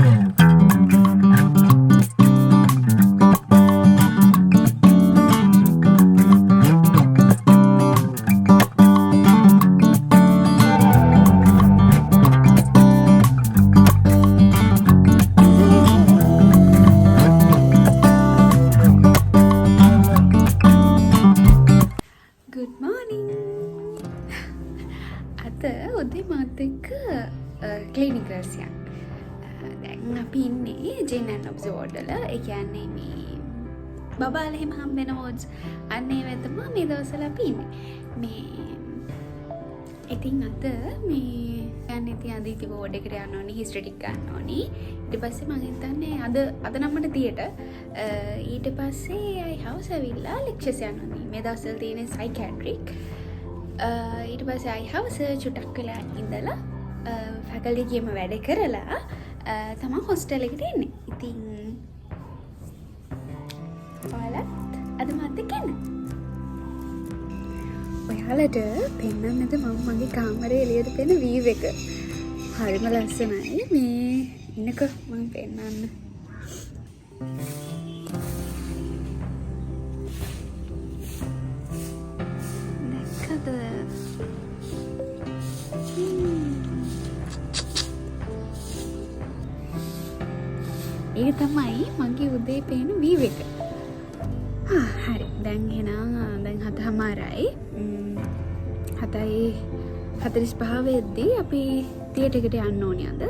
Good morning. අද උදේ මාත් එක්ක ක්ලිනිකල්ස් යන්න. දැන් අපි ඉන්නේ ජෙන් ඇන්ඩ් ඔබ්සර්වර්ඩ් වල. ඒ කියන්නේ මේ බබාලා එහෙම හම්බෙන වෝඩ්ස් අන්න ඒව තමයි මේ දවස්වල අපි ඉන්නේ. මේ ඉතින් අද මේ යන්නේ තියන් අද වෝඩ් එකට යන්න ඕනි, හිස්ටරි ටික ගන්න ඕනි. ඊට පස්සේ මම හිතන්නේ අද නම් මට තියට ඊට පස්සේ අයි හවුස් ඇවිල්ලා ලෙක්චර්ස් යන්න ඕනි. මේ දවස්වල තියෙන සයිකියාට්‍රික්. ඊට පස්සේ අයි හවුස් චුට්ටක් වෙලා ඉඳලා ෆැකල්ටි ගේම වැඩ කරලා තමයි හොස්ටල් එකට එන්නේ. ඉතින් ඔයාලත් අද මාත් එක්ක එන්න. ඔයාලට පෙන්නන්නද මම මගේ කාමරේ එළියට පෙන වීව් එක. හරිම ලස්සනයි. මේ ඉන්නකෝ මම පෙන්නන්න. දැක්කද? ඒක තමයි මගේ උදේ පේන වීව් එක. හරි. දැන් එහෙනම් දැන් 7:00යි. 7:45 වෙද්දී අපි තියටර් එකට යන්න ඕනේ අද.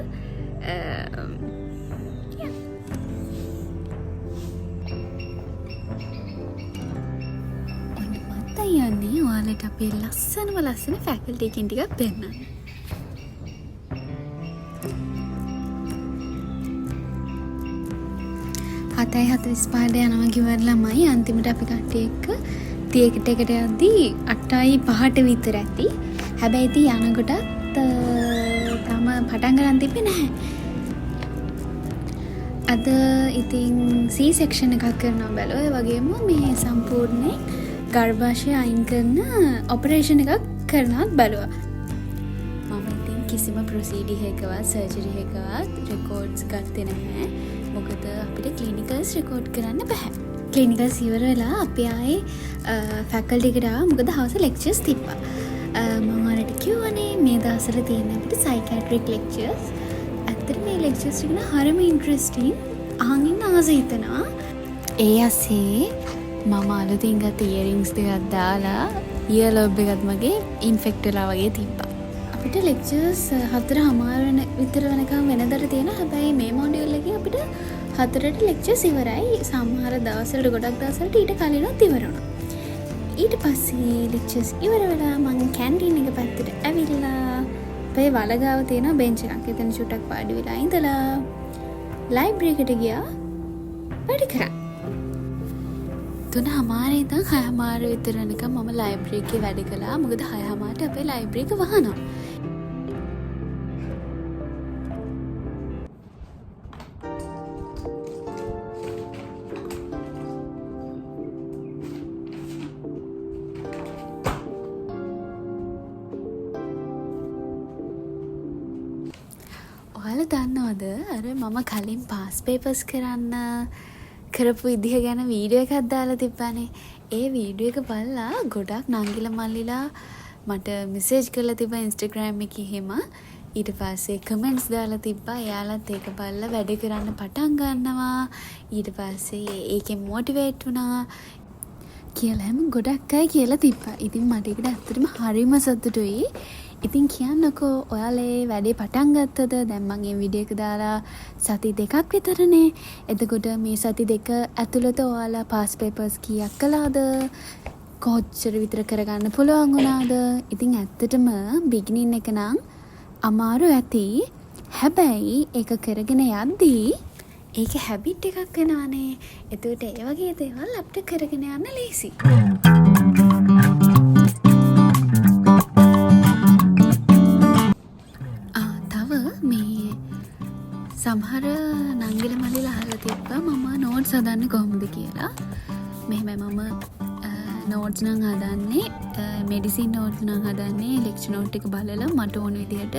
මම යන්නේ ඔයාලට අපේ ලස්සන ෆැකල්ටි එකකින් ටිකක් පෙන්නන්න. හතයි 45ට යනවා කිව්වට ළමයි අන්තිමට අපි කට්ටිය එක්ක තියකට එකට යද්දී 8:05ට විතර ඇති. හැබැයි ඉතින් යනකොටත් තම පටන් ගන්න තිබ්බේ නැහැ. අද ඉතින් C section එකක් කරනවා බැලුවා. ඒ වගේම මේ සම්පූර්ණයෙන් ගර්භාෂය අයින් කරන ඔපරේෂන් එකක් කරනවත් බැලුවා. මම ඉතින් කිසිම ප්‍රොසීඩර් එකවත් සර්ජරි එකවත් රෙකෝඩ්ස් ගත්තේ නැහැ. මොකද අපිට ක්ලිනිකල්ස් රෙකෝඩ් කරන්න බෑ. ක්ලිනිකල්ස් ඉවර වෙලා අපි ආයේ ෆැකල්ටි එකට ආවා. මොකද හවස ලෙක්චර්ස් තිබ්බා. මම ඔයාලට කිව්වනේ මේ දවස්වල තියෙන අපිට සයිකියාට්‍රික් ලෙක්චර්ස්. ඇත්තට මේ ලෙක්චර්ස් ටික නම් හරිම ඉන්ට්‍රෙස්ටිං. අහන් ඉන්න ආස හිතෙනවා. ඒ ඇසේ මම අලුතින් ගත්ත ඉයරින්ග්ස් දෙකක් දාලා ඉයර් ලොබ් එකත් මගේ ඉන්ෆෙක්ට් වෙලා වගේ තිබ්බා. අපිට ලෙක්චර්ස් 4:00 විතර වෙනකම් වෙනදට තියෙනවා. හැබැයි මේ මොඩියුල් එකේ අපිට 4ට ලෙක්චර්ස් ඉවරයි. සමහර දවස්වලට ගොඩක් දවස්වලට ඊට කලිනුත් ඉවර වුණා. ඊට පස්සේ ලෙක්චර්ස් ඉවර වෙලා මම කැන්ටීන් එක පැත්තට ඇවිල්ලා අපේ වලගාව තියෙන බෙන්ච් එකක් එතන චුට්ටක් වාඩි වෙලා ඉඳලා ලයිබ්‍රරි එකට ගියා වැඩ කරා. 3:00 ඉඳන් 6:00 විතර වෙනකම් මම ලයිබ්‍රරි එකේ වැඩ කළා. මොකද 6:00ට අපේ ලයිබ්‍රරි එක වහනවා. ඔයාලා දන්නවද අර මම කලින් පාස් පේපර්ස් කරන්න කරපු විදිහ ගැන වීඩියෝ එකක් දාලා තිබ්බනේ. ඒ වීඩියෝ එක බලලා ගොඩක් නංගිලා මල්ලිලා මට මෙසේජ් කරලා තිබ්බා Instagram එකේ එහෙම. ඊට පස්සේ කමෙන්ට්ස් දාලා තිබ්බා. එයාලත් ඒක බලලා වැඩ කරන්න පටන් ගන්නවා. ඊට පස්සේ ඒකෙන් මොටිවේට් වුණා කියලා හැම ගොඩක් අය කියලා තිබ්බා. ඉතින් මට ඒකට ඇත්තටම හරිම සතුටුයි. ඉතින් කියන්නකෝ ඔයාලේ වැඩේ පටන් ගත්තද? දැන් මම මේ වීඩියෝ එක දාලා සති 2ක් විතරනේ. එතකොට මේ සති 2 ඇතුළත ඔයාලා පාස් පේපර්ස් කීයක් කළාද? කොච්චර විතර කරගන්න පුළුවන් වුණාද? ඉතින් ඇත්තටම බිග්නින් එක නම් අමාරු ඇති. හැබැයි ඒක කරගෙන යද්දී ඒක හැබිට් එකක් වෙනවානේ. එතකොට ඒ වගේ දේවල් අපිට කරගෙන යන්න ලේසි. සමහර නංගිල මල්ලිලා අහලා තිබ්බා මම නෝට්ස් හදන්නේ කොහොමද කියලා. මෙහෙමයි මම නෝට්ස් නම් හදන්නේ මෙඩිසින් නෝට්ස් නම් හදන්නේ ලෙක්චර් නෝට් එක බලලා මට ඕන විදිහට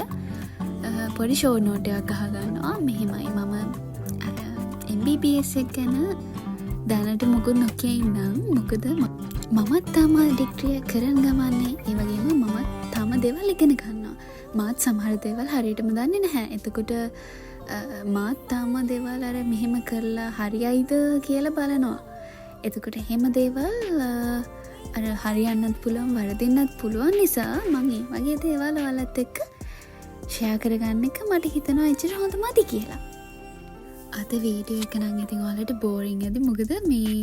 පොඩි ෂෝට් නෝට් එකක් අහගන්නවා. මෙහෙමයි මම MBBS එක ගැන දැනට මොකුත් නොකිය ඉන්නම්. මොකද මමත් තාම ඩිග්‍රිය කරන් ගමන්නේ. ඒ වගේම මමත් තාම දේවල් ඉගෙන ගන්නවා. මාත් සමහර දේවල් හරියටම දන්නේ නැහැ. එතකොට මාත් තාම දේවල් අර මෙහෙම කරලා හරියයිද කියලා බලනවා. එතකොට එහෙම දේවල් අර හරියන්නත් පුළුවන් වරදින්නත් පුළුවන් නිසා මම මේ වගේ දේවල් ඔයාලත් එක්ක ෂෙයා කරගන්න එක මට හිතෙනවා එච්චර හොඳ මදි කියලා. අද වීඩියෝ එක නම් ඉතින් ඔයාලට බෝරින් ඇති. මොකද මේ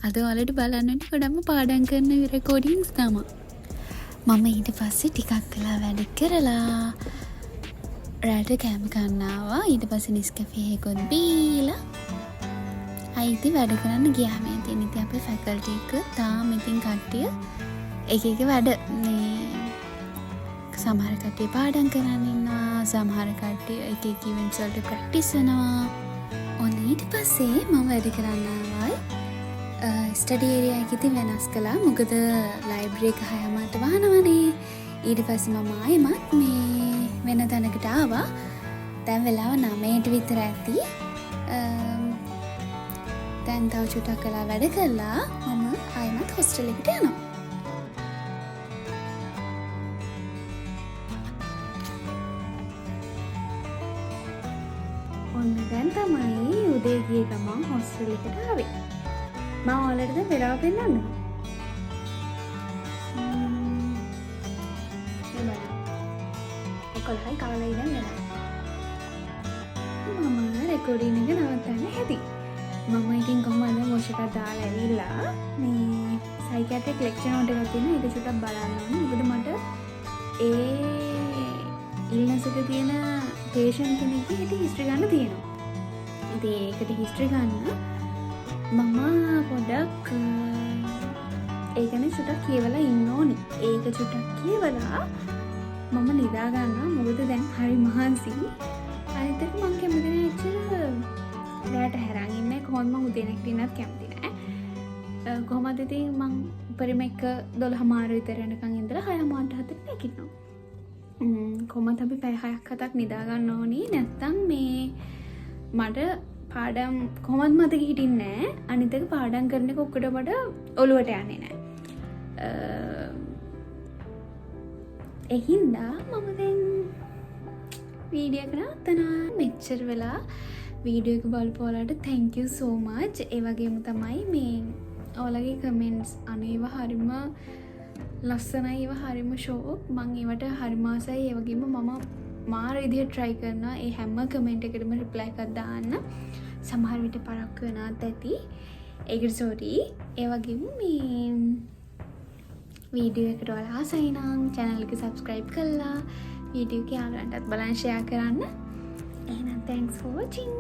අද ඔයාලට බලන්නට ගොඩක්ම පාඩම් කරන රෙකෝඩින්ග්ස් තමයි. මම ඊට පස්සේ ටිකක් වෙලා වැඩ කරලා රැට කෑම කන්න ආවා. ඊට පස්සේ නිස්කැෆේ එකක් බීලා අයිති වැඩ කරන්න ගියාම ඉතින් අපේ ෆැකල්ටි එක තාම ඉතින් කට්ටිය එක වැඩ මේ සමහර කට්ටිය පාඩම් කරන්න ඉන්නවා. සමහර කට්ටිය එක ඉවෙන්ට්ස් වලට ප්‍රැක්ටිස් කරනවා. ඔන්න ඊට පස්සේ මම වැඩ කරන්න ආවයි ස්ටඩි ඒරියා එක ඉතින් වෙනස් කළා. මොකද ලයිබ්‍රරි එක 6:00ට වහනවනේ. ඊට පස්සේ මම ආයෙමත් මේ වෙන තැනකට ආවා. දැන් වෙලාව 9ට විතර ඇති. දැන් තව චුට්ටක් කළා වැඩ කළා මම ආයෙමත් හොස්ටල් එකට යනවා. ඔන්න දැන් තමයි උදේ ගිය ගමන් හොස්ටල් එකට ආවේ. මම ඔයාලට දැන් වෙලාව පෙන්නන්න. ඔකලයි කාලේ ඉඳන් වෙලා. මම රෙකෝඩින් එක නවත්තන්න හැදි. මම ඉතින් කොහමද මොෂ එකක් දාලා ඇවිල්ලා මේ සයිකියාට්‍රික් ලෙක්චර් නෝට් එකක් තියෙනවා. ඒක චුට්ටක් බලන්න ඕනේ. මොකද මට ඒ ඉල්නස් එක තියෙන පේෂන්ට් කෙනෙක්ගේ හිස්ටරි ගන්න තියෙනවා. ඉතින් ඒකට හිස්ටරි ගන්න මම පොඩක් ඒ ගැන චුට්ටක් කියවලා ඉන්න ඕනි. ඒක චුට්ටක් කියවලා මම නිදා ගන්නවා. මොකද දැන් හරි මහන්සි. අනිත් එක මම කැමති නෑ එච්චර රැට හැරන් ඉන්නේ. කොහොමද මම උදේ නැගිටින්නත් කැමති නෑ. කොහොමද ඉතින් මම උපරිම 12:00 විතර යනකම් ඉඳලා 6:00ට නැගිටිනවා. කොහොමද අපි පැය 6ක් 7ක් නිදා ගන්න ඕනි. නැත්තම් මේ මට පාඩම් කොහොමද මතක හිටින්නේ නෑ. අනිත් එක පාඩම් කරන එක ඔක්කොට මට ඔළුවට යන්නේ නෑ. එහින්දා මම දැන් වීඩියෝ එක නවත්තනවා. මෙච්චර වෙලා වීඩියෝ එක බලපු ඔයාලට thank you so much. ඒ වගේම තමයි මේ ඔයාලගේ කමෙන්ට්ස් අනේව හරිම ලස්සනයි. ඒව හරිම ෂෝක්. මම ඒවට හරිම ආසයි. ඒ වගේම මම මාර විදිහට try කරනවා ඒ හැම කමෙන්ට් එකකටම reply එකක් දාන්න. සමහර විට පරක්කු වෙනවත් ඇති. ඒකට sorry. ඒ වගේම මේ වීඩියෝ එකට ඔයාලා ආසයි නම් channel එක subscribe කරලා වීඩියෝ එක යාළුවන්ටත් බලන්න share කරන්න. එහෙනම් thanks for watching.